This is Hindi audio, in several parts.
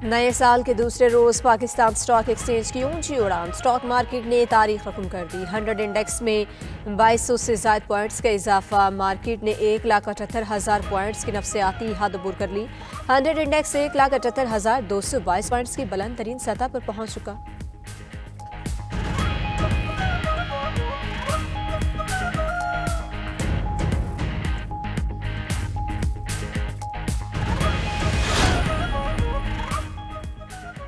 नए साल के दूसरे रोज पाकिस्तान स्टॉक एक्सचेंज की ऊंची उड़ान। स्टॉक मार्केट ने तारीख रकम कर दी। 100 इंडेक्स में 2200 से ज्यादा पॉइंट्स का इजाफा। मार्केट ने 1,78,000 पॉइंट्स की नफसियाती हद अबूर कर ली। 100 इंडेक्स 1,78,222 पॉइंट्स की बुलंद तरीन सतह पर पहुंच चुका।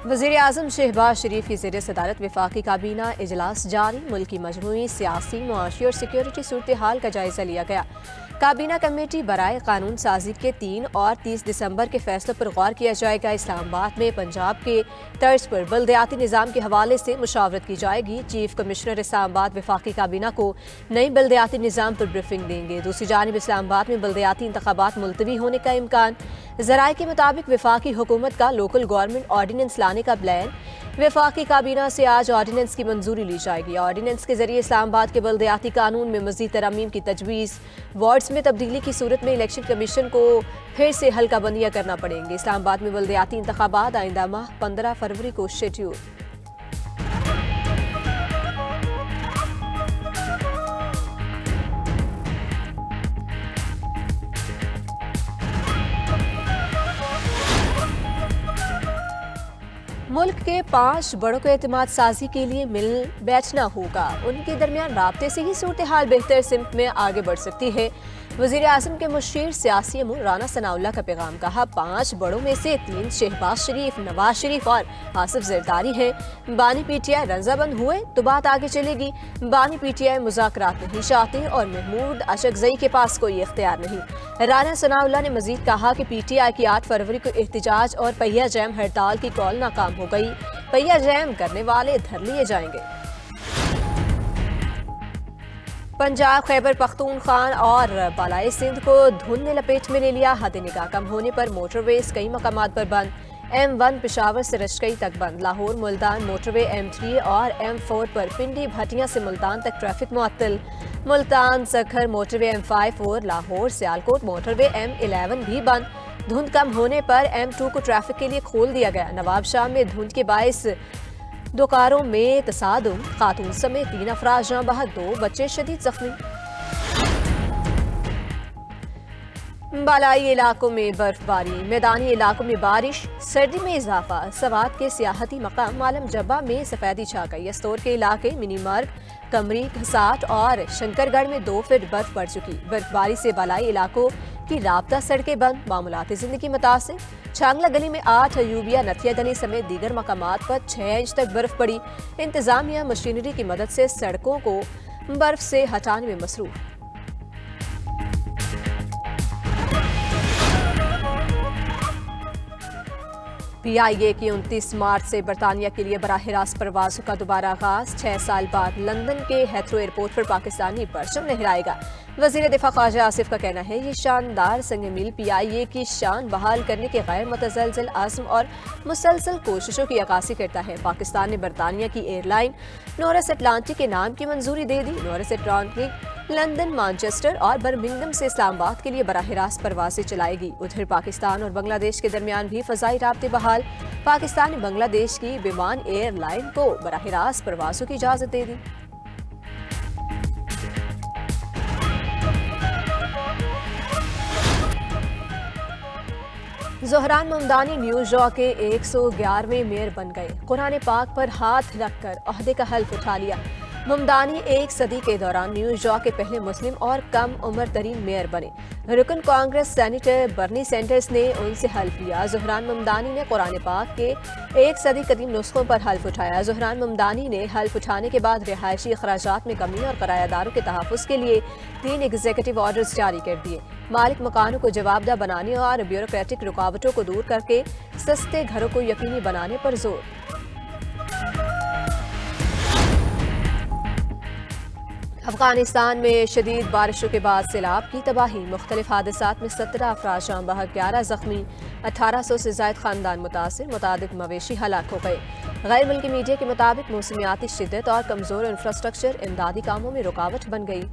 वज़ीर आज़म शहबाज शरीफ की ज़ेर सदारत वफाकी काबीना इजलास जारी। मुल्क की मजमूई सियासी, मुआशी और सिक्योरिटी सूरत हाल का जायजा लिया गया। काबीना कमेटी बराए कानून साजी के 3 और 30 दिसंबर के फैसलों पर गौर किया जाएगा। इस्लामाबाद में पंजाब के तर्ज पर बल्दियाती निज़ाम के हवाले से मुशावरत की जाएगी। चीफ कमिश्नर इस्लामाबाद वफाकी काबीना को नई बल्दियाती निज़ाम पर ब्रीफिंग देंगे। दूसरी जानिब इस्लामाबाद में बल्दियाती इंतखाबात मुलतवी होने का इम्कान। ज़राए के मुताबिक वफाकी हुकूमत का लोकल गवर्नमेंट ऑर्डिनेंस लाने का प्लान। वफाकी काबीना से आज ऑर्डिनेंस की मंजूरी ली जाएगी। ऑर्डिनेंस के जरिए इस्लामाबाद के बल्दियाती कानून में मजीद तरमीम की तजवीज़। वार्ड्स में तब्दीली की सूरत में इलेक्शन कमीशन को फिर से हल्का बंदियाँ करना पड़ेंगे। इस्लामाबाद में बल्दियाती इंतखाबात आइंदा माह 15 फरवरी को शेड्यूल। मुल्क के 5 बड़ों को एतमाद साजी के लिए मिल बैठना होगा। उनके दरमियान राब्ते से ही सूरत हाल बेहतर सिमत में आगे बढ़ सकती है। वज़ीर आज़म के मुशीर सियासी अमूर राना सनाउल्लाह का पैगाम। कहा 5 बड़ों में से 3 शहबाज शरीफ, नवाज शरीफ और आसिफ जरदारी हैं। बानी पीटीआई रंजाबंद हुए तो बात आगे चलेगी। बानी पीटीआई मुज़ाकरात नहीं चाहते और महमूद अशकज़ई के पास कोई इख्तियार नहीं। राना सनाउल्लाह ने मजीद कहा कि पीटीआई की 8 फरवरी को एहतजाज और पहिया जैम हड़ताल की कॉल नाकाम हो गई। पहिया जैम करने वाले धर लिए जाएंगे। पंजाब, खैबर पख्तूनख्वा और बालाई सिंध को धुंध ने लपेट में ले लिया। हद निगाह कम होने पर मोटरवेज कई मकामात पर बंद। M1 पेशावर से रशकई तक बंद। लाहौर मुल्तान मोटरवे M3 और M4 पर पिंडी भटिया से मुल्तान तक ट्रैफिक मुअत्तल। मुल्तान सखर मोटरवे M5 और लाहौर सियालकोट मोटरवे M11 भी बंद। धुंध कम होने पर M2 को ट्रैफिक के लिए खोल दिया गया। नवाबशाह में धुंध के बायस 2 कारों में तसादुम, खातून समेत 3 अफराद जाँ बहक, 2 बच्चे शदीद जख्मी। बालाई इलाकों में बर्फबारी, मैदानी इलाकों में बारिश, सर्दी में इजाफा। सवात के सियाहती मकाम मालम जब्बा में सफेदी छा गई। यस्तोर के इलाके मिनीमर्ग, कमरी, घसाट और शंकरगढ़ में 2 फीट बर्फ पड़ चुकी। बर्फबारी से बालाई इलाकों की राब्ता सड़कें बंद, मामूलाती जिंदगी मुतासिर। छांगला गली में 8, अयूबिया नथिया गली समेत दीगर मकामात पर 6 इंच तक बर्फ पड़ी। इंतजामिया मशीनरी की मदद से सड़कों को बर्फ से हटाने में मसरूफ। PIA की 29 मार्च से बरतानिया के लिए बराह रास्त परवाज़ों का दोबारा आगाज। 6 साल बाद लंदन के हेथरो एयरपोर्ट पर पाकिस्तानी परचम लहराएगा। वज़ीर दिफा ख्वाजा आसिफ का कहना है ये शानदार संग मील PIA की शान बहाल करने के गैर मुतज़लज़ल आज़म और मुसलसल कोशिशों की अक्कासी करता है। पाकिस्तान ने बरतानिया की एयरलाइन नॉरिस अटलांटिक के नाम की मंजूरी दे दी। नॉरिस अटलांटिक लंदन, मैनचेस्टर और बर्मिंघम से इस्लामाबाद के लिए बराह रास्त परवाज़ें चलाएगी। उधर पाकिस्तान और बांग्लादेश के दरमियान भी फ़ज़ाई राब्ते बहाल। पाकिस्तान ने बांग्लादेश की विमान एयरलाइन को बराह रास्त परवाज़ों की इजाज़त दे दी। ज़ोहरान ममदानी न्यूयॉर्क के 111वें मेयर बन गए। कुरान पाक पर हाथ रखकर ओहदे का हल्फ उठा लिया। ममदानी 1 सदी के दौरान न्यूयॉर्क के पहले मुस्लिम और कम उम्र तरीन मेयर बने। रुकन कांग्रेस सेनेटर बर्नी सैंडर्स ने उनसे हल्फ लिया। ज़ोहरान ममदानी ने कुरान पाक के 1 सदी कदीम नुस्खों पर हल्फ उठाया। ज़ोहरान ममदानी ने हल्फ उठाने के बाद रिहायशी अखराजात में कमी और किरायादारों के तहफ़्फ़ुज़ के लिए 3 एग्जीक्यूटिव ऑर्डर्स जारी कर दिए। मालिक मकानों को जवाबदेह बनाने और ब्यूरोक्रेटिक रुकावटों को दूर करके सस्ते घरों को यकीनी बनाने पर जोर। अफगानिस्तान में शदीद बारिशों के बाद सैलाब की तबाही। मुख्तलिफ हादसात में 17 अफराद जाँ बहक, 11 जख्मी, 1800 से ज़ायद खानदान मुतासिर, मुतादिद मवेशी हलाक हो गए। गैर मुल्की मीडिया के मुताबिक मौसमियाती शिद्दत और कमज़ोर इंफ्रास्ट्रक्चर इमदादी कामों में रुकावट बन गई।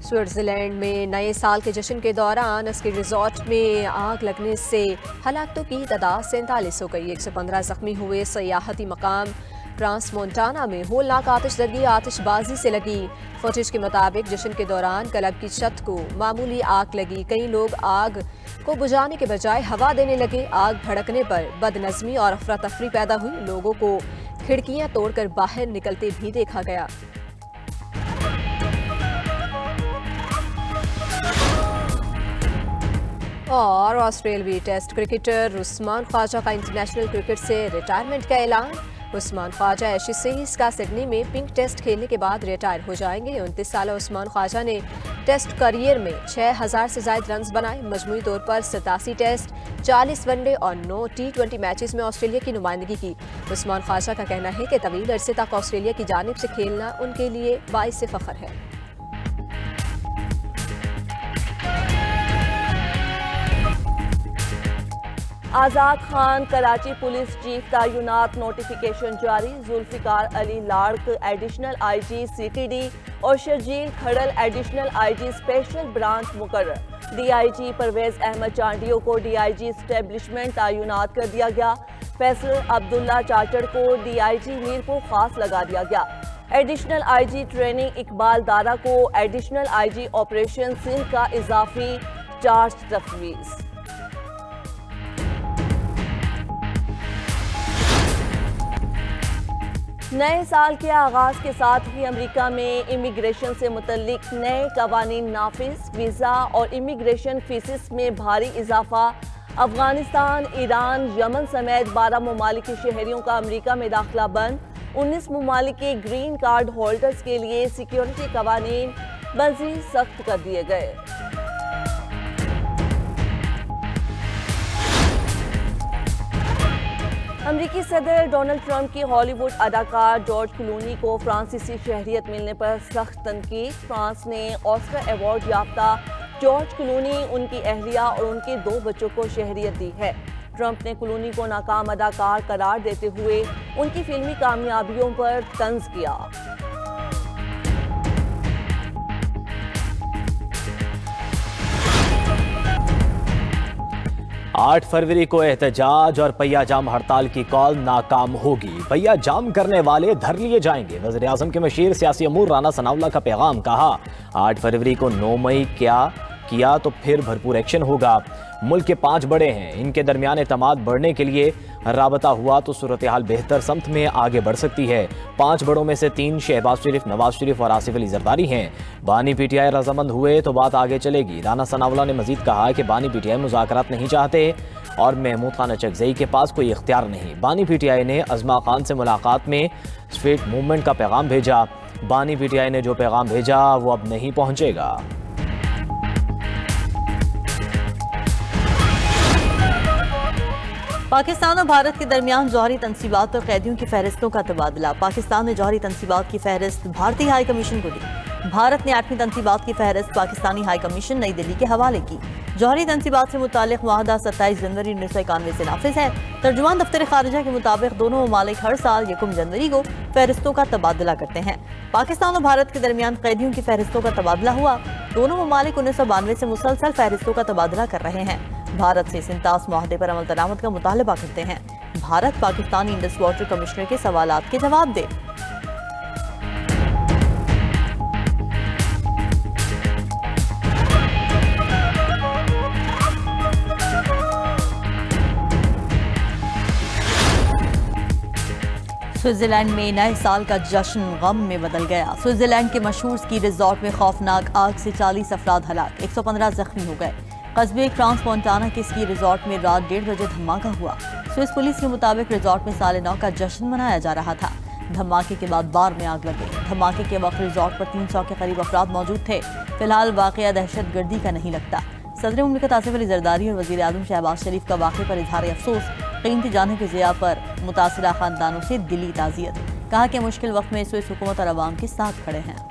स्विट्जरलैंड में नए साल के जश्न के दौरान स्की रिजॉर्ट में आग लगने से हलाकतों की तादाद 47 हो गई। 115 जख्मी हुए। सियाहती मकाम ट्रांस मोंटाना में होलनाक आतिशदगी आतिशबाजी से लगी। फुटेज के मुताबिक जश्न के दौरान क्लब की छत को मामूली आग लगी। कई लोग आग को बुझाने के बजाय हवा देने लगे। आग भड़कने पर बदनज़मी और अफरा तफरी पैदा हुई। लोगों को खिड़कियां तोड़कर बाहर निकलते भी देखा गया। और ऑस्ट्रेलियावी टेस्ट क्रिकेटर उस्मान ख्वाजा का इंटरनेशनल क्रिकेट से रिटायरमेंट का ऐलान। उस्मान ख्वाजा एशेज सीरीज का सिडनी में पिंक टेस्ट खेलने के बाद रिटायर हो जाएंगे। 29 साल उस्मान ख्वाजा ने टेस्ट करियर में 6000 से ज्यादा रन बनाए। मजमूई तौर पर 87 टेस्ट, 40 वनडे और 9 T20 मैचेस में ऑस्ट्रेलिया की नुमाइंदगी की। उस्मान ख्वाजा का कहना है कि तवील अरसे तक ऑस्ट्रेलिया की जानिब से खेलना उनके लिए बाइस फख्र है। आज़ाद खान कराची पुलिस चीफ तैनात, नोटिफिकेशन जारी। Zulfiqar Ali Larak additional IG CTD और Sharjeel Kharal additional IG special branch मुकर्रर। DIG परवेज अहमद चांडियो को DIG स्टेब्लिशमेंट तैनात कर दिया गया। फैसल अब्दुल्ला चाचड़ को DIG मीरपुर खास लगा दिया गया। Additional IG training Iqbal Dara को एडिशनल IG ऑपरेशन सिंध का इजाफी चार्ज तफवीज़। नए साल के आगाज के साथ ही अमेरिका में इमिग्रेशन से मुतल्लिक नए कवानीन नाफिज। वीज़ा और इमिग्रेशन फीसिस में भारी इजाफा। अफगानिस्तान, ईरान, यमन समेत 12 ममालिक के शहरियों का अमेरिका में दाखिला बंद। 19 ममालिक के ग्रीन कार्ड होल्डर्स के लिए सिक्योरिटी कवानीन मज़ीद सख्त कर दिए गए। अमरीकी सदर डोनाल्ड ट्रंप की हॉलीवुड अदाकार जॉर्ज क्लूनी को फ्रांसीसी शहरियत मिलने पर सख्त तनकीद। फ्रांस ने ऑस्कर अवार्ड याफ्ता जॉर्ज क्लूनी, उनकी अहलिया और उनके 2 बच्चों को शहरियत दी है। ट्रंप ने क्लूनी को नाकाम अदाकार करार देते हुए उनकी फिल्मी कामयाबियों पर तंज किया। 8 फरवरी को एहतजाज और पहिया जाम हड़ताल की कॉल नाकाम होगी। पहिया जाम करने वाले धर लिए जाएंगे। वज़ीर आज़म के मशीर सियासी अमूर राना सनाउल्लाह का पैगाम। कहा 8 फरवरी को 9 मई क्या किया तो फिर भरपूर एक्शन होगा। मुल्क के 5 बड़े हैं, इनके दरमियान एतमाद बढ़ने के लिए राबता हुआ तो सूरत हाल बेहतर समत में आगे बढ़ सकती है। 5 बड़ों में से 3 शहबाज शरीफ, नवाज शरीफ और आसिफ अली जरदारी हैं। बानी PTI रजामंद हुए तो बात आगे चलेगी। राना सनाउल्लाह ने मजीद कहा कि बानी PTI मुज़ाकरात नहीं चाहते और महमूद खान अचकज़ई के पास कोई इख्तियार नहीं। बानी PTI ने अज़मा खान से मुलाकात में स्ट्रीट मूवमेंट का पैगाम भेजा। बानी PTI ने जो पैगाम भेजा वो अब नहीं पहुँचेगा। पाकिस्तान और भारत के दरमियान जौहरी तनसीबात और कैदियों की फहरिस्तों का तबादला। पाकिस्तान ने जौहरी तनसीबात की फहरिस्त भारतीय हाई कमीशन को दी। भारत ने 8वीं तनसीबात की फहरिस्त पाकिस्तानी हाई कमीशन नई दिल्ली के हवाले की। जौहरी तनसीबात से मुतालिक मुआहदा 27 जनवरी 1991 से नाफिज है। तर्जुमान दफ्तर खारिजा के मुताबिक दोनों ममालिक हर साल 1 जनवरी को फहरिस्तों का तबादला करते हैं। पाकिस्तान और भारत के दरमियान कैदियों की फहरिस्तों का तबादला हुआ। दोनों ममालिक 1992 से मुसलसल फहरिस्तों का तबादला कर रहे हैं। भारत से सिंतास मुआहदे पर अमल दरामद का मुतालबा करते हैं। Bharat Pakistani Indus water commissioner के सवालात के जवाब दे। स्विट्जरलैंड में नए साल का जश्न गम में बदल गया। स्विट्जरलैंड के मशहूर स्की रिजॉर्ट में खौफनाक आग से 40 अफराद हलाक, 115 जख्मी हो गए। कस्बे ट्रांस मोंटाना के स्की रिजॉर्ट में रात 1:30 बजे धमाका हुआ। स्विस पुलिस के मुताबिक रिजॉर्ट में साल नौ का जश्न मनाया जा रहा था। धमाके के बाद बार में आग लग गई। धमाके के वक्त रिजॉर्ट पर 300 के करीब अफराद मौजूद थे। फिलहाल वाकया दहशत गर्दी का नहीं लगता। सदर मुमलिकत आसिफ अली जरदारी और वज़ीर आज़म शहबाज शरीफ का वाक़े पर इजहार अफसोस। कीमती जाने की ज़िया पर मुतासिरा खानदानों से दिली ताज़ियत। कहा कि मुश्किल वक्त में स्विस हुकूमत और अवाम के साथ खड़े हैं।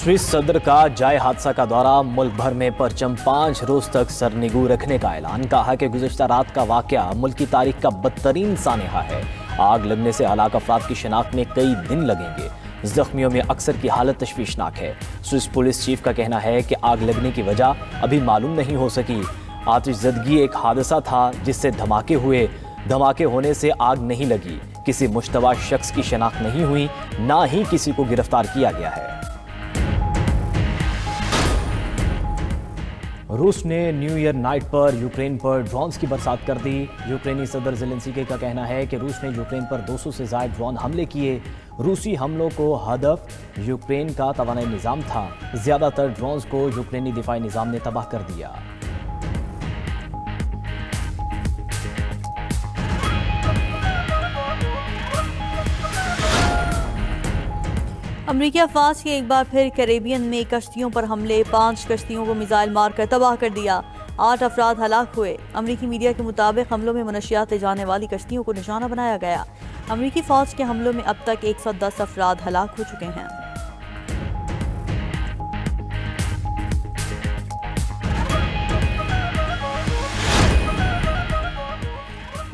स्विस सदर का जाय हादसा का दौरा, मुल्क भर में परचम 5 रोज तक सरनिगू रखने का ऐलान। कहा कि गुज़श्ता रात का वाकया मुल्क की तारीख का बदतरीन सानेहा है। आग लगने से हलाक अफराद की शिनाख्त में कई दिन लगेंगे। जख्मियों में अक्सर की हालत तशवीशनाक है। स्विस पुलिस चीफ का कहना है कि आग लगने की वजह अभी मालूम नहीं हो सकी। आतिशज़दगी एक हादसा था जिससे धमाके हुए। धमाके होने से आग नहीं लगी। किसी मुश्तबा शख्स की शिनाख्त नहीं हुई, ना ही किसी को गिरफ्तार किया गया है। रूस ने न्यू ईयर नाइट पर यूक्रेन पर ड्रोन्स की बरसात कर दी। यूक्रेनी सदर ज़ेलेंस्की का कहना है कि रूस ने यूक्रेन पर 200 से ज़ायद ड्रोन हमले किए। रूसी हमलों को हदफ यूक्रेन का तवानाई निज़ाम था। ज़्यादातर ड्रोन्स को यूक्रेनी दिफाई निज़ाम ने तबाह कर दिया। अमरीकी अफवाज के एक बार फिर कैरेबियन में कश्तियों पर हमले, 5 कश्तियों को मिसाइल मारकर तबाह कर दिया। 8 अफराद हलाक हुए। अमरीकी मीडिया के मुताबिक हमलों में मनशियात ले जाने वाली कश्तियों को निशाना बनाया गया। अमरीकी फौज के हमलों में अब तक 110 अफराद हलाक हो चुके हैं।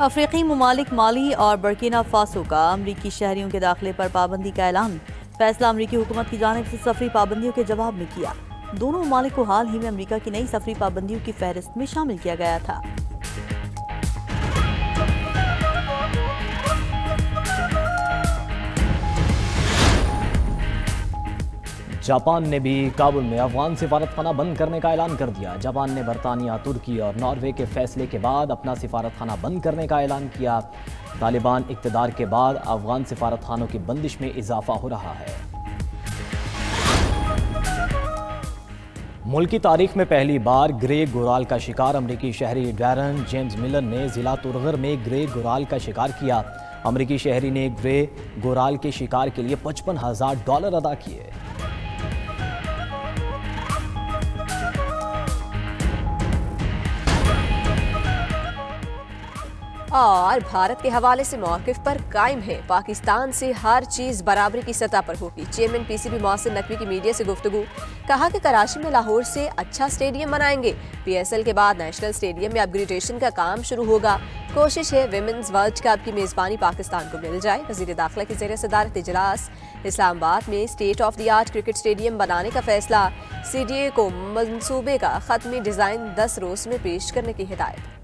अफ्रीकी ममालिक माली और बर्किना फासो का अमरीकी शहरियों के दाखिले पर पाबंदी का ऐलान। फैसला अमरीकी हुकूमत की जानिब से सफरी पाबंदियों के जवाब में किया। दोनों ममालिक को हाल ही में अमरीका की नई सफरी पाबंदियों की फहरिस्त में शामिल किया गया था। जापान ने भी काबुल में अफगान सिफारतखाना बंद करने का ऐलान कर दिया। जापान ने बरतानिया, तुर्की और नॉर्वे के फैसले के बाद अपना सिफारतखाना बंद करने का ऐलान किया। तालिबान इक़्तिदार के बाद अफगान सिफारतखानों की बंदिश में इजाफा हो रहा है। मुल्क की तारीख में पहली बार ग्रे गोराल का शिकार अमरीकी शहरी डैरन जेम्स मिलर ने जिला तुरगर में ग्रे गोराल का शिकार किया। अमरीकी शहरी ने ग्रे गोराल के शिकार के लिए $55,000 अदा किए। और भारत के हवाले से मौक़िफ़ पर कायम है। पाकिस्तान से हर चीज़ बराबरी की सतह पर होगी। चेयरमैन पीसीबी मोहसिन नकवी की मीडिया से गुफ्तगू। कहा कि कराची में लाहौर से अच्छा स्टेडियम बनाएंगे। पीएसएल के बाद नेशनल स्टेडियम में अपग्रेडेशन का काम शुरू होगा। कोशिश है विमेंस वर्ल्ड कप की मेज़बानी पाकिस्तान को मिल जाए। वज़ीर दाखिला की ज़ेर सदारत इजलास। इस्लामाबाद में state of the art cricket stadium बनाने का फैसला। CDA को मंसूबे का ख़त्मी डिज़ाइन 10 रोज़ में पेश करने की हिदायत।